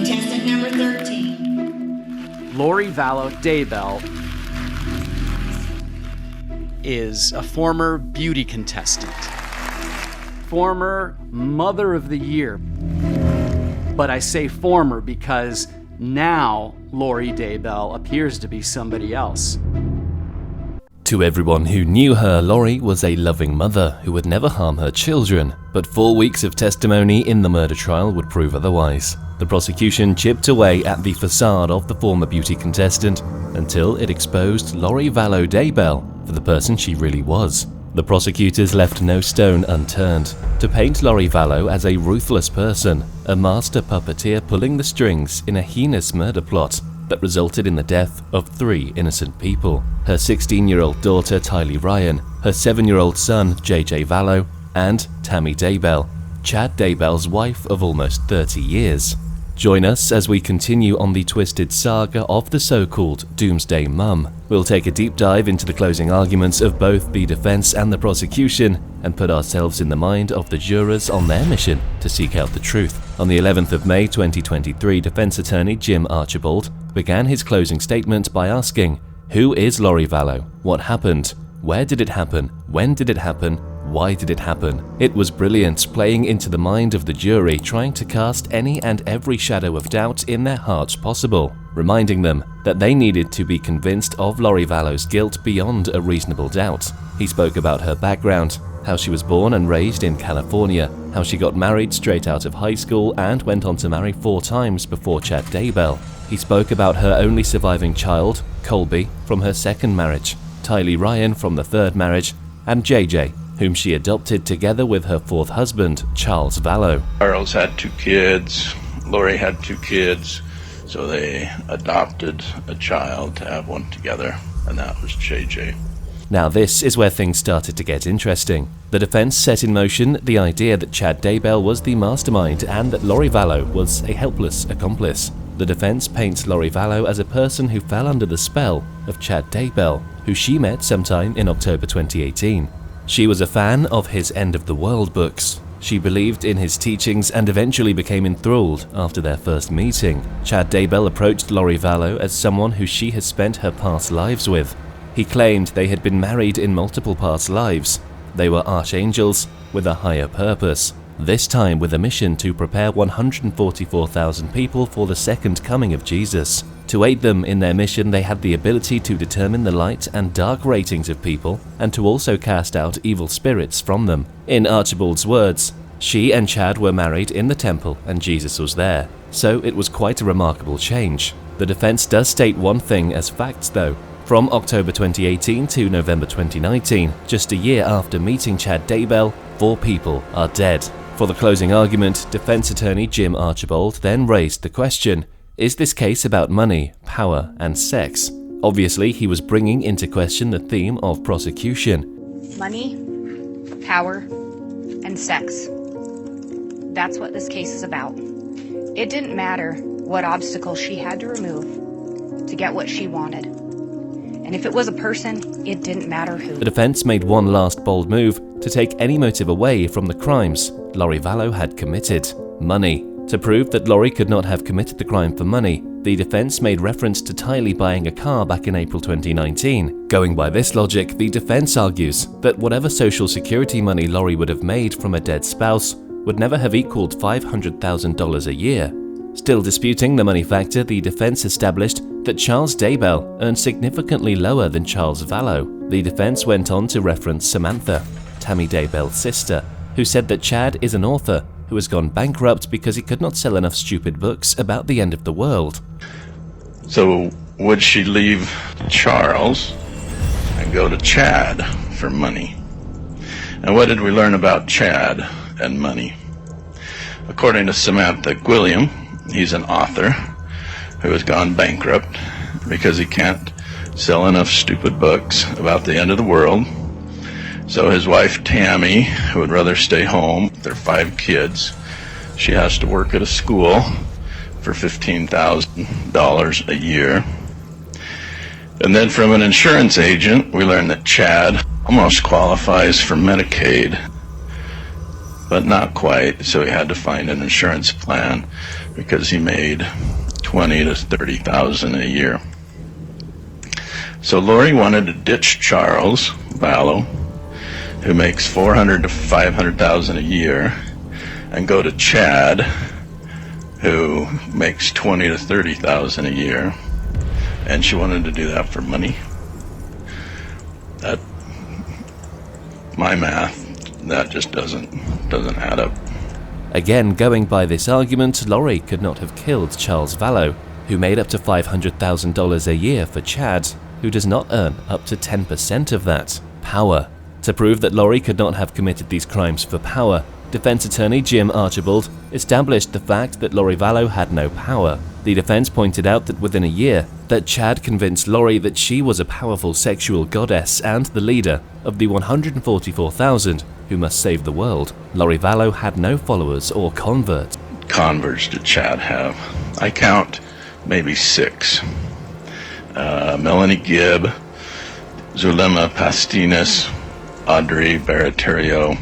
Contestant number 13. Lori Vallow Daybell is a former beauty contestant, former Mother of the Year. But I say former because now Lori Daybell appears to be somebody else. To everyone who knew her, Lori was a loving mother who would never harm her children, but 4 weeks of testimony in the murder trial would prove otherwise. The prosecution chipped away at the facade of the former beauty contestant until it exposed Lori Vallow Daybell for the person she really was. The prosecutors left no stone unturned to paint Lori Vallow as a ruthless person, a master puppeteer pulling the strings in a heinous murder plot that resulted in the death of 3 innocent people: her 16-year-old daughter Tylee Ryan, her 7-year-old son JJ Vallow, and Tammy Daybell, Chad Daybell's wife of almost 30 years. Join us as we continue on the Twisted Saga of the so-called Doomsday Mum. We'll take a deep dive into the closing arguments of both the defense and the prosecution and put ourselves in the mind of the jurors on their mission to seek out the truth. On the 11th of May 2023, defense attorney Jim Archibald began his closing statement by asking, who is Lori Vallow? What happened? Where did it happen? When did it happen? Why did it happen? It was brilliant, playing into the mind of the jury, trying to cast any and every shadow of doubt in their hearts possible, reminding them that they needed to be convinced of Lori Vallow's guilt beyond a reasonable doubt. He spoke about her background, how she was born and raised in California, how she got married straight out of high school and went on to marry 4 times before Chad Daybell. He spoke about her only surviving child, Colby, from her 2nd marriage, Tylee Ryan from the 3rd marriage, and JJ, whom she adopted together with her 4th husband, Charles Vallow. Charles had 2 kids, Lori had 2 kids, so they adopted a child to have one together, and that was JJ. Now this is where things started to get interesting. The defense set in motion the idea that Chad Daybell was the mastermind and that Lori Vallow was a helpless accomplice. The defense paints Lori Vallow as a person who fell under the spell of Chad Daybell, who she met sometime in October 2018. She was a fan of his End of the World books. She believed in his teachings and eventually became enthralled after their first meeting. Chad Daybell approached Lori Vallow as someone who she has spent her past lives with. He claimed they had been married in multiple past lives. They were archangels with a higher purpose, this time with a mission to prepare 144,000 people for the second coming of Jesus. To aid them in their mission, they had the ability to determine the light and dark ratings of people and to also cast out evil spirits from them. In Archibald's words, she and Chad were married in the temple and Jesus was there, so it was quite a remarkable change. The defense does state one thing as facts though. From October 2018 to November 2019, just a year after meeting Chad Daybell, 4 people are dead. For the closing argument, defense attorney Jim Archibald then raised the question, is this case about money, power, and sex? Obviously, he was bringing into question the theme of prosecution. Money, power, and sex. That's what this case is about. It didn't matter what obstacles she had to remove to get what she wanted. And if it was a person, it didn't matter who. The defense made one last bold move to take any motive away from the crimes Lori Vallow had committed: money. To prove that Lori could not have committed the crime for money, the defense made reference to Tylee buying a car back in April 2019. Going by this logic, the defense argues that whatever social security money Lori would have made from a dead spouse would never have equaled $500,000 a year. Still disputing the money factor, the defense established that Charles Daybell earned significantly lower than Charles Vallow. The defense went on to reference Samantha, Tammy Daybell's sister, who said that Chad is an author who has gone bankrupt because he could not sell enough stupid books about the end of the world. So would she leave Charles and go to Chad for money? And what did we learn about Chad and money? According to Samantha Gwilliam, he's an author who has gone bankrupt because he can't sell enough stupid books about the end of the world. So his wife Tammy, who would rather stay home with their 5 kids, she has to work at a school for $15,000 a year. And then from an insurance agent, we learned that Chad almost qualifies for Medicaid, but not quite, so he had to find an insurance plan because he made $20,000 to $30,000 a year. So Lori wanted to ditch Charles Vallow, who makes $400,000 to $500,000 a year, and go to Chad, who makes $20,000 to $30,000 a year, and she wanted to do that for money. That, my math, that just doesn't add up. Again, going by this argument, Lori could not have killed Charles Vallow, who made up to $500,000 a year for Chad, who does not earn up to 10% of that. Power. To prove that Lori could not have committed these crimes for power, defense attorney Jim Archibald established the fact that Lori Vallow had no power. The defense pointed out that within a year, that Chad convinced Lori that she was a powerful sexual goddess and the leader of the 144,000 who must save the world. Lori Vallow had no followers or converts. Converts did Chad have? I count maybe 6. Melanie Gibb, Zulema Pastinas, Audrey Baratario,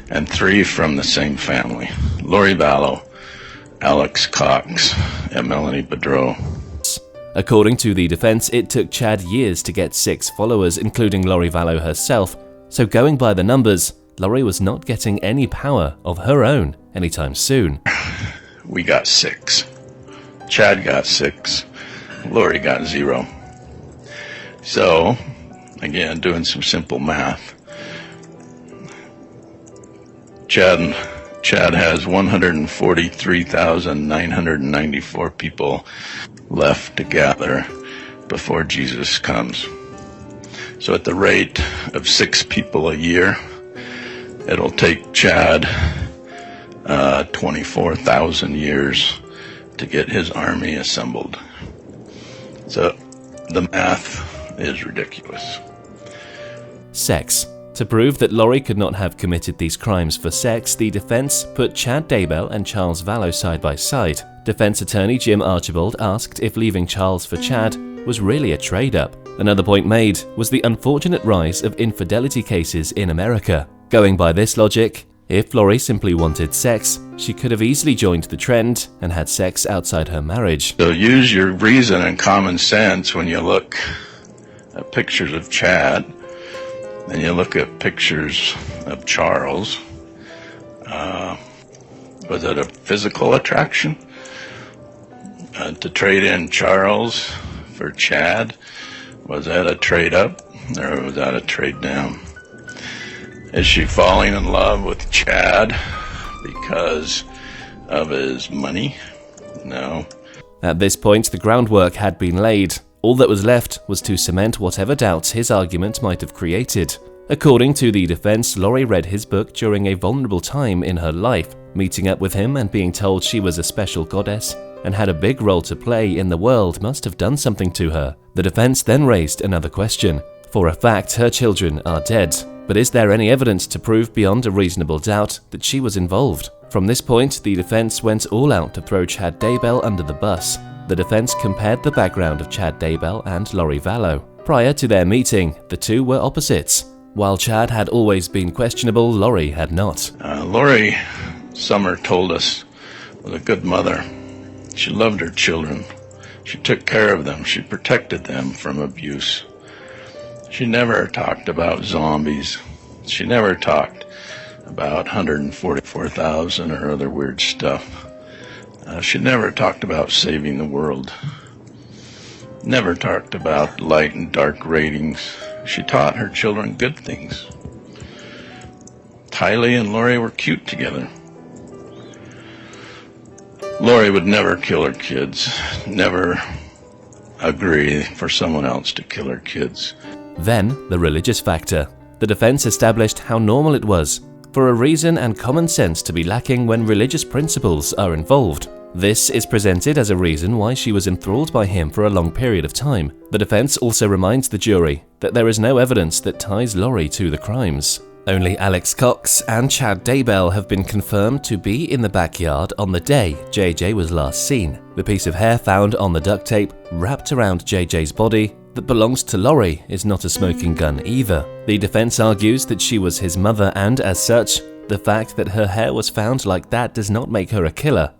and 3 from the same family: Lori Vallow, Alex Cox, and Melanie Bedreau. According to the defense, it took Chad years to get 6 followers, including Lori Vallow herself, so going by the numbers, Lori was not getting any power of her own anytime soon. We got 6. Chad got 6. Lori got 0. So, again, doing some simple math. Chad has 143,994 people left to gather before Jesus comes. So at the rate of 6 people a year, it'll take Chad 24,000 years to get his army assembled. So the math is ridiculous. Sex. To prove that Lori could not have committed these crimes for sex, the defense put Chad Daybell and Charles Vallow side by side. Defense attorney Jim Archibald asked if leaving Charles for Chad was really a trade-up. Another point made was the unfortunate rise of infidelity cases in America. Going by this logic, if Lori simply wanted sex, she could have easily joined the trend and had sex outside her marriage. So use your reason and common sense when you look at pictures of Chad and you look at pictures of Charles. Was it a physical attraction? To trade in Charles for Chad? Was that a trade up or was that a trade down? Is she falling in love with Chad because of his money? No. At this point, the groundwork had been laid. All that was left was to cement whatever doubts his argument might have created. According to the defense, Lori read his book during a vulnerable time in her life, meeting up with him and being told she was a special goddess and had a big role to play in the world must have done something to her. The defense then raised another question. For a fact, her children are dead, but is there any evidence to prove beyond a reasonable doubt that she was involved? From this point, the defense went all out to throw Chad Daybell under the bus. The defense compared the background of Chad Daybell and Lori Vallow. Prior to their meeting, the two were opposites. While Chad had always been questionable, Lori had not. Lori Summer told us was a good mother. She loved her children. She took care of them. She protected them from abuse. She never talked about zombies. She never talked about 144,000 or other weird stuff. She never talked about saving the world. Never talked about light and dark ratings. She taught her children good things. Tylee and Lori were cute together. Lori would never kill her kids, never agree for someone else to kill her kids. Then, the religious factor. The defense established how normal it was for a reason and common sense to be lacking when religious principles are involved. This is presented as a reason why she was enthralled by him for a long period of time. The defense also reminds the jury that there is no evidence that ties Lori to the crimes. Only Alex Cox and Chad Daybell have been confirmed to be in the backyard on the day JJ was last seen. The piece of hair found on the duct tape wrapped around JJ's body that belongs to Lori is not a smoking gun either. The defense argues that she was his mother and, as such, the fact that her hair was found like that does not make her a killer.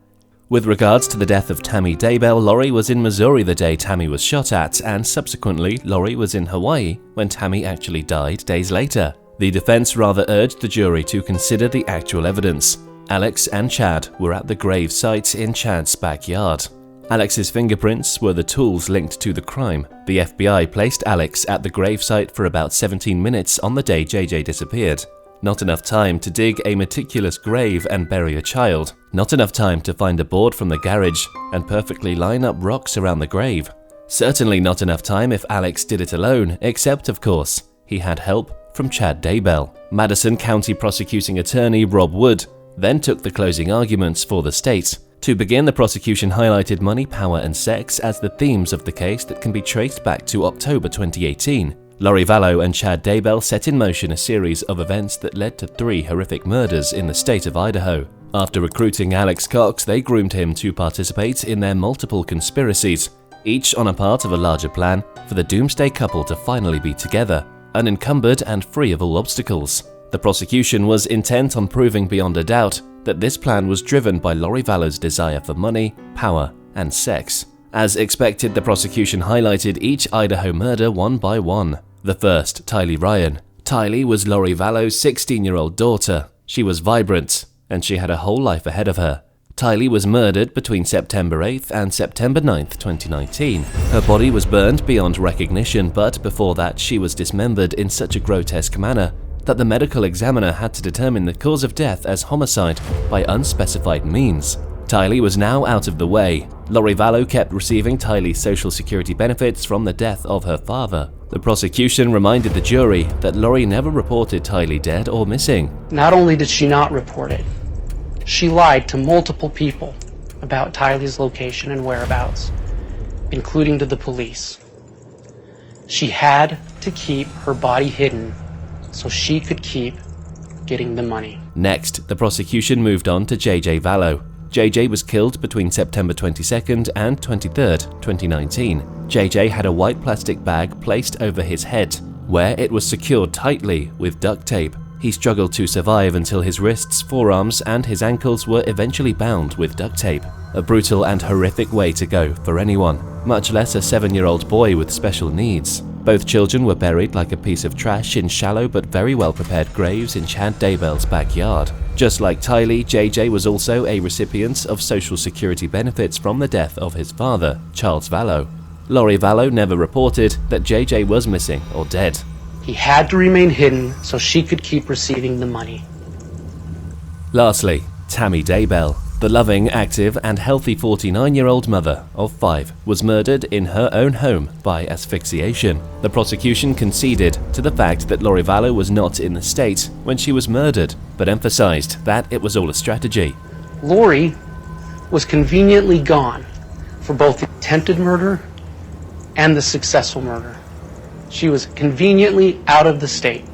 With regards to the death of Tammy Daybell, Lori was in Missouri the day Tammy was shot at, and subsequently, Lori was in Hawaii when Tammy actually died days later. The defense rather urged the jury to consider the actual evidence. Alex and Chad were at the grave site in Chad's backyard. Alex's fingerprints were the tools linked to the crime. The FBI placed Alex at the gravesite for about 17 minutes on the day JJ disappeared. Not enough time to dig a meticulous grave and bury a child. Not enough time to find a board from the garage and perfectly line up rocks around the grave. Certainly not enough time if Alex did it alone, except, of course, he had help from Chad Daybell. Madison County Prosecuting Attorney Rob Wood then took the closing arguments for the state. To begin, the prosecution highlighted money, power, and sex as the themes of the case that can be traced back to October 2018. Lori Vallow and Chad Daybell set in motion a series of events that led to 3 horrific murders in the state of Idaho. After recruiting Alex Cox, they groomed him to participate in their multiple conspiracies, each on a part of a larger plan for the doomsday couple to finally be together, unencumbered and free of all obstacles. The prosecution was intent on proving beyond a doubt that this plan was driven by Lori Vallow's desire for money, power, and sex. As expected, the prosecution highlighted each Idaho murder one by one. The first, Tylee Ryan. Tylee was Lori Vallow's 16-year-old daughter. She was vibrant, and she had a whole life ahead of her. Tylee was murdered between September 8th and September 9th, 2019. Her body was burned beyond recognition, but before that she was dismembered in such a grotesque manner that the medical examiner had to determine the cause of death as homicide by unspecified means. Tylee was now out of the way. Lori Vallow kept receiving Tylee's Social Security benefits from the death of her father. The prosecution reminded the jury that Lori never reported Tylee dead or missing. Not only did she not report it, she lied to multiple people about Tylee's location and whereabouts, including to the police. She had to keep her body hidden so she could keep getting the money. Next, the prosecution moved on to JJ Vallow. JJ was killed between September 22nd and 23rd, 2019. JJ had a white plastic bag placed over his head, where it was secured tightly with duct tape. He struggled to survive until his wrists, forearms, and his ankles were eventually bound with duct tape. A brutal and horrific way to go for anyone, much less a 7-year-old boy with special needs. Both children were buried like a piece of trash in shallow but very well prepared graves in Chad Daybell's backyard. Just like Tylee, JJ was also a recipient of Social Security benefits from the death of his father, Charles Vallow. Lori Vallow never reported that JJ was missing or dead. He had to remain hidden so she could keep receiving the money. Lastly, Tammy Daybell. The loving, active, and healthy 49-year-old mother of 5 was murdered in her own home by asphyxiation. The prosecution conceded to the fact that Lori Vallow was not in the state when she was murdered, but emphasized that it was all a strategy. Lori was conveniently gone for both the attempted murder and the successful murder. She was conveniently out of the state.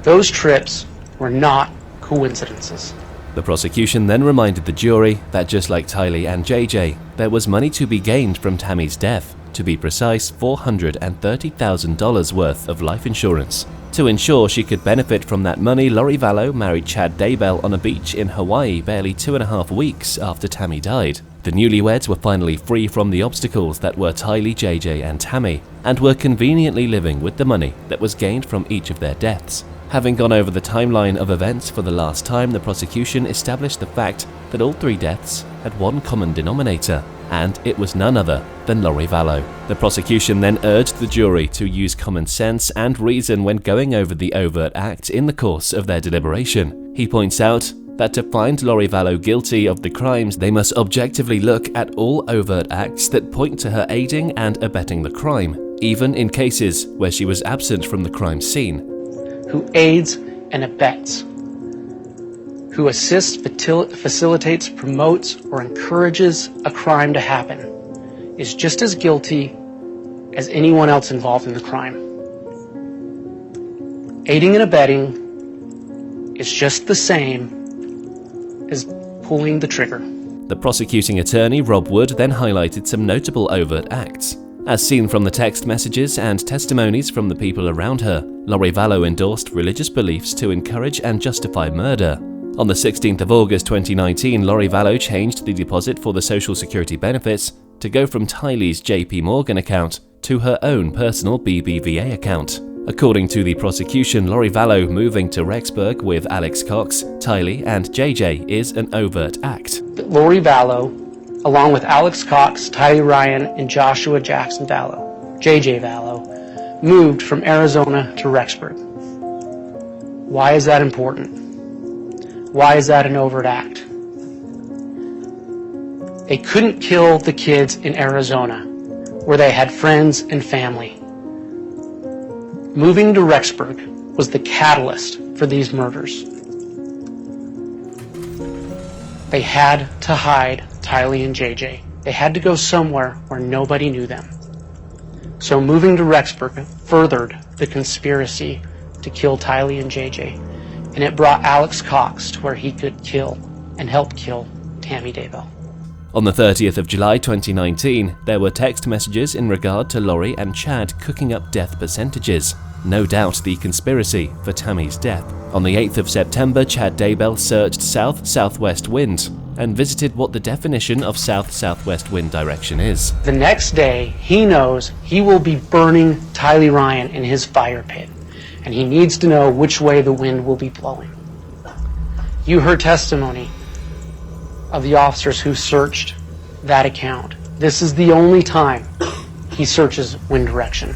Those trips were not coincidences. The prosecution then reminded the jury that just like Tylee and JJ, there was money to be gained from Tammy's death, to be precise $430,000 worth of life insurance. To ensure she could benefit from that money, Lori Vallow married Chad Daybell on a beach in Hawaii barely 2.5 weeks after Tammy died. The newlyweds were finally free from the obstacles that were Tylee, JJ, and Tammy, and were conveniently living with the money that was gained from each of their deaths. Having gone over the timeline of events for the last time, the prosecution established the fact that all 3 deaths had one common denominator, and it was none other than Lori Vallow. The prosecution then urged the jury to use common sense and reason when going over the overt act in the course of their deliberation. He points out that to find Lori Vallow guilty of the crimes, they must objectively look at all overt acts that point to her aiding and abetting the crime, even in cases where she was absent from the crime scene. Who aids and abets, who assists, facilitates, promotes, or encourages a crime to happen, is just as guilty as anyone else involved in the crime. Aiding and abetting is just the same as pulling the trigger. The prosecuting attorney, Rob Wood, then highlighted some notable overt acts. As seen from the text messages and testimonies from the people around her, Lori Vallow endorsed religious beliefs to encourage and justify murder. On the 16th of August 2019, Lori Vallow changed the deposit for the Social Security benefits to go from Tylee's JP Morgan account to her own personal BBVA account. According to the prosecution, Lori Vallow moving to Rexburg with Alex Cox, Tylee, and JJ is an overt act. Lori Vallow, along with Alex Cox, Tylee Ryan, and Joshua Jackson Vallow, JJ Vallow, moved from Arizona to Rexburg. Why is that important? Why is that an overt act? They couldn't kill the kids in Arizona, where they had friends and family. Moving to Rexburg was the catalyst for these murders. They had to hide Tylee and JJ. They had to go somewhere where nobody knew them. So moving to Rexburg furthered the conspiracy to kill Tylee and JJ, and it brought Alex Cox to where he could kill and help kill Tammy Daybell. On the 30th of July 2019, there were text messages in regard to Lori and Chad cooking up death percentages. No doubt the conspiracy for Tammy's death. On the 8th of September, Chad Daybell searched south-southwest wind and visited what the definition of south-southwest wind direction is. The next day, he knows he will be burning Tylee Ryan in his fire pit, and he needs to know which way the wind will be blowing. You heard testimony of the officers who searched that account. This is the only time he searches wind direction.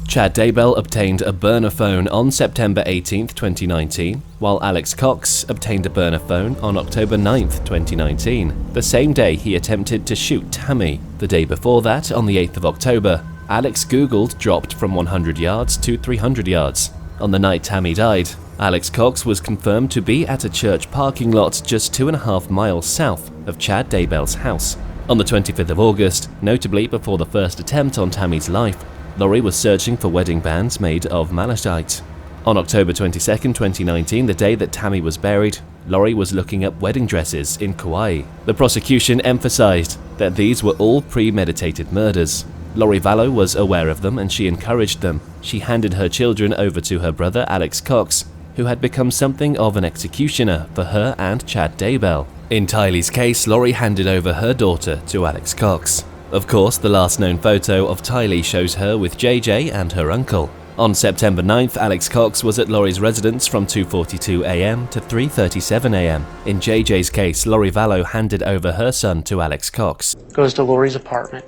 Chad Daybell obtained a burner phone on September 18th, 2019, while Alex Cox obtained a burner phone on October 9th, 2019, the same day he attempted to shoot Tammy. The day before that, on the 8th of October, Alex Googled dropped from 100 yards to 300 yards. On the night Tammy died, Alex Cox was confirmed to be at a church parking lot just 2.5 miles south of Chad Daybell's house. On the 25th of August, notably before the first attempt on Tammy's life, Lori was searching for wedding bands made of malachite. On October 22nd, 2019, the day that Tammy was buried, Lori was looking up wedding dresses in Kauai. The prosecution emphasized that these were all premeditated murders. Lori Vallow was aware of them and she encouraged them. She handed her children over to her brother Alex Cox, who had become something of an executioner for her and Chad Daybell. In Tylee's case, Lori handed over her daughter to Alex Cox. Of course, the last known photo of Tylee shows her with JJ and her uncle. On September 9th, Alex Cox was at Lori's residence from 2:42 a.m. to 3:37 a.m. In JJ's case, Lori Vallow handed over her son to Alex Cox. Goes to Lori's apartment.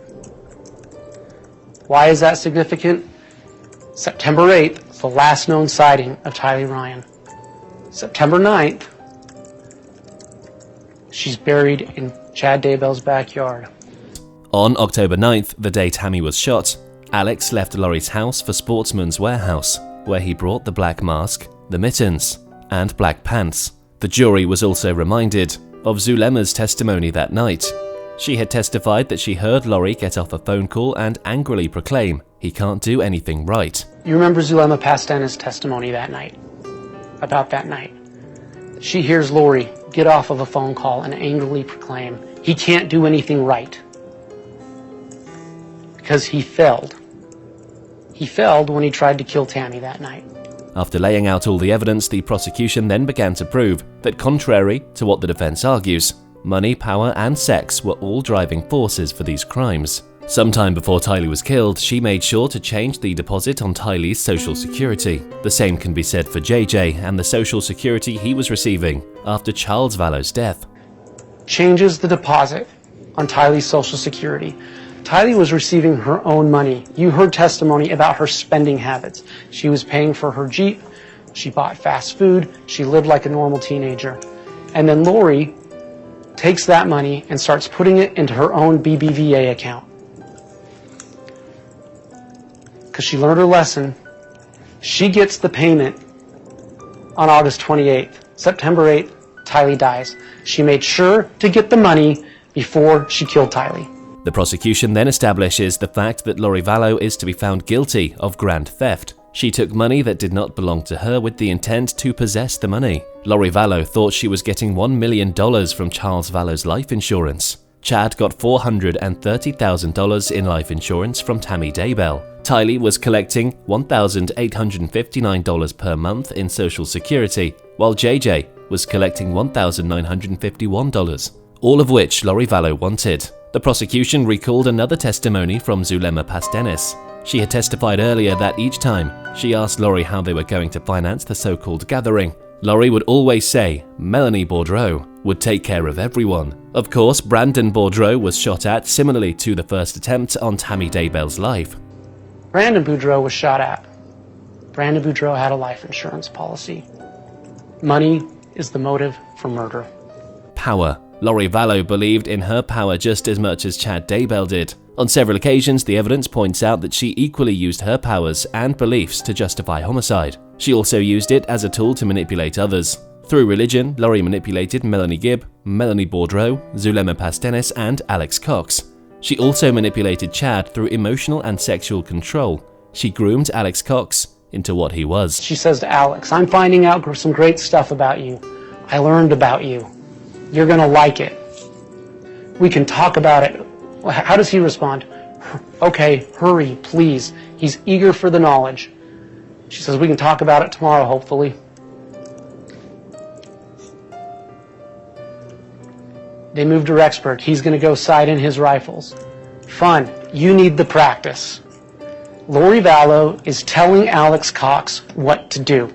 Why is that significant? September 8th is the last known sighting of Tylee Ryan. September 9th, she's buried in Chad Daybell's backyard. On October 9th, the day Tammy was shot, Alex left Lori's house for Sportsman's Warehouse, where he brought the black mask, the mittens, and black pants. The jury was also reminded of Zulema's testimony that night. She had testified that she heard Lori get off a phone call and angrily proclaim, "He can't do anything right." You remember Zulema Pastena's testimony that night, about that night. She hears Lori get off of a phone call and angrily proclaim, "He can't do anything right." Because he failed. He failed when he tried to kill Tammy that night. After laying out all the evidence, the prosecution then began to prove that, contrary to what the defense argues, money, power, and sex were all driving forces for these crimes. Sometime before Tylee was killed, she made sure to change the deposit on Tylee's Social Security. The same can be said for JJ and the Social Security he was receiving after Charles Vallow's death. Changes the deposit on Tylee's Social Security. Tylee was receiving her own money. You heard testimony about her spending habits. She was paying for her Jeep, she bought fast food, she lived like a normal teenager. And then Lori takes that money and starts putting it into her own BBVA account. Because she learned her lesson. She gets the payment on August 28th. September 8th, Tylee dies. She made sure to get the money before she killed Tylee. The prosecution then establishes the fact that Lori Vallow is to be found guilty of grand theft. She took money that did not belong to her with the intent to possess the money. Lori Vallow thought she was getting $1 million from Charles Vallow's life insurance. Chad got $430,000 in life insurance from Tammy Daybell. Tylee was collecting $1,859 per month in Social Security, while JJ was collecting $1,951, all of which Lori Vallow wanted. The prosecution recalled another testimony from Zulema Pastenis. She had testified earlier that each time she asked Lori how they were going to finance the so-called gathering, Lori would always say Melanie Boudreau would take care of everyone. Of course, Brandon Boudreau was shot at similarly to the first attempt on Tammy Daybell's life. Brandon Boudreau was shot at. Brandon Boudreau had a life insurance policy. Money is the motive for murder. Power. Lori Vallow believed in her power just as much as Chad Daybell did. On several occasions, the evidence points out that she equally used her powers and beliefs to justify homicide. She also used it as a tool to manipulate others. Through religion, Lori manipulated Melanie Gibb, Melanie Boudreau, Zulema Pastenis, and Alex Cox. She also manipulated Chad through emotional and sexual control. She groomed Alex Cox into what he was. She says to Alex, I'm finding out some great stuff about you. I learned about you. You're going to like it. We can talk about it. How does he respond? Okay, hurry, please. He's eager for the knowledge. She says, we can talk about it tomorrow, hopefully. They move to Rexburg. He's going to go sight in his rifles. Fun. You need the practice. Lori Vallow is telling Alex Cox what to do.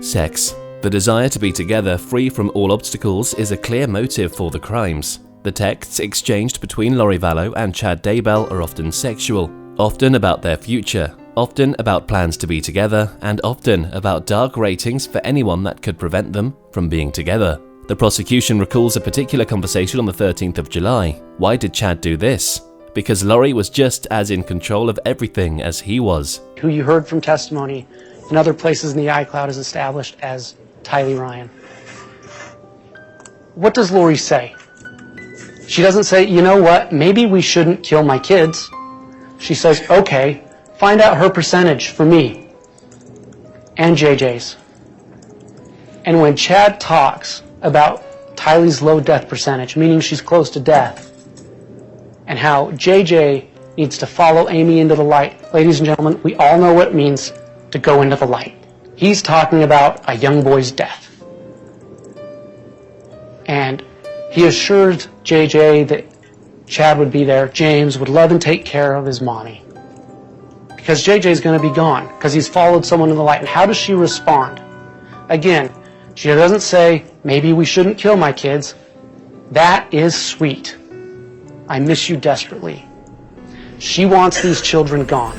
Sex. The desire to be together, free from all obstacles, is a clear motive for the crimes. The texts exchanged between Lori Vallow and Chad Daybell are often sexual, often about their future, often about plans to be together, and often about dark ratings for anyone that could prevent them from being together. The prosecution recalls a particular conversation on the 13th of July. Why did Chad do this? Because Lori was just as in control of everything as he was. Who you heard from testimony in other places in the iCloud is established as Tylee Ryan. What does Lori say? She doesn't say, you know what, maybe we shouldn't kill my kids. She says, okay, find out her percentage for me and JJ's. And when Chad talks about Tylee's low death percentage, meaning she's close to death, and how JJ needs to follow Amy into the light, ladies and gentlemen, we all know what it means to go into the light. He's talking about a young boy's death. And he assured JJ that Chad would be there, James would love and take care of his mommy. Because JJ's going to be gone, because he's followed someone in the light. And how does she respond? Again, she doesn't say, maybe we shouldn't kill my kids. That is sweet. I miss you desperately. She wants these children gone.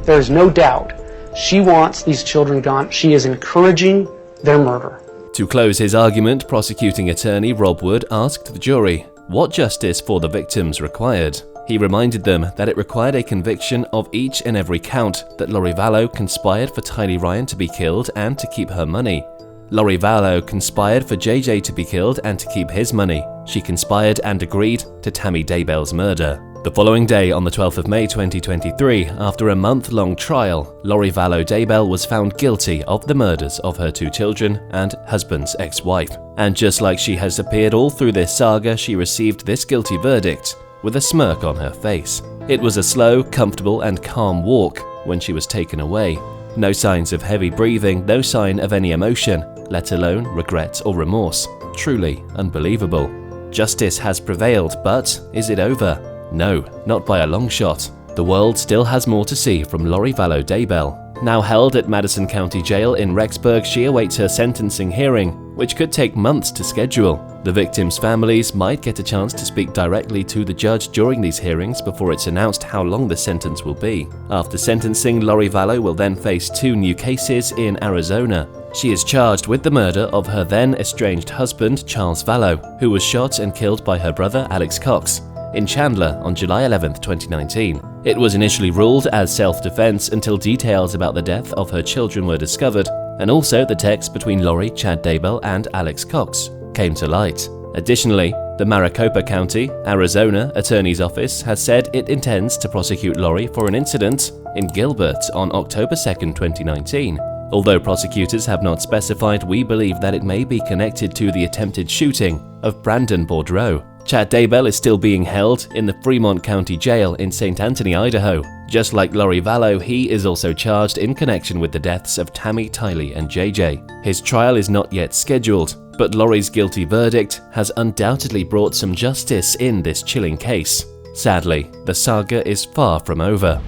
There's no doubt. She wants these children gone. She is encouraging their murder. To close his argument, prosecuting attorney Rob Wood asked the jury what justice for the victims required. He reminded them that it required a conviction of each and every count, that Lori Vallow conspired for Tylee Ryan to be killed and to keep her money. Lori Vallow conspired for JJ to be killed and to keep his money. She conspired and agreed to Tammy Daybell's murder. The following day, on the 12th of May 2023, after a month-long trial, Lori Vallow Daybell was found guilty of the murders of her 2 children and husband's ex-wife. And just like she has appeared all through this saga, she received this guilty verdict with a smirk on her face. It was a slow, comfortable, and calm walk when she was taken away. No signs of heavy breathing, no sign of any emotion, let alone regret or remorse. Truly unbelievable. Justice has prevailed, but is it over? No, not by a long shot. The world still has more to see from Lori Vallow Daybell. Now held at Madison County Jail in Rexburg, she awaits her sentencing hearing, which could take months to schedule. The victims' families might get a chance to speak directly to the judge during these hearings before it's announced how long the sentence will be. After sentencing, Lori Vallow will then face 2 new cases in Arizona. She is charged with the murder of her then estranged husband, Charles Vallow, who was shot and killed by her brother, Alex Cox, in Chandler on July 11, 2019. It was initially ruled as self-defense until details about the death of her children were discovered, and also the text between Lori, Chad Daybell, and Alex Cox came to light. Additionally, the Maricopa County, Arizona Attorney's Office has said it intends to prosecute Lori for an incident in Gilbert on October 2, 2019. Although prosecutors have not specified, we believe that it may be connected to the attempted shooting of Brandon Boudreau. Chad Daybell is still being held in the Fremont County Jail in St. Anthony, Idaho. Just like Lori Vallow, he is also charged in connection with the deaths of Tammy, Tylee, and JJ. His trial is not yet scheduled, but Lori's guilty verdict has undoubtedly brought some justice in this chilling case. Sadly, the saga is far from over.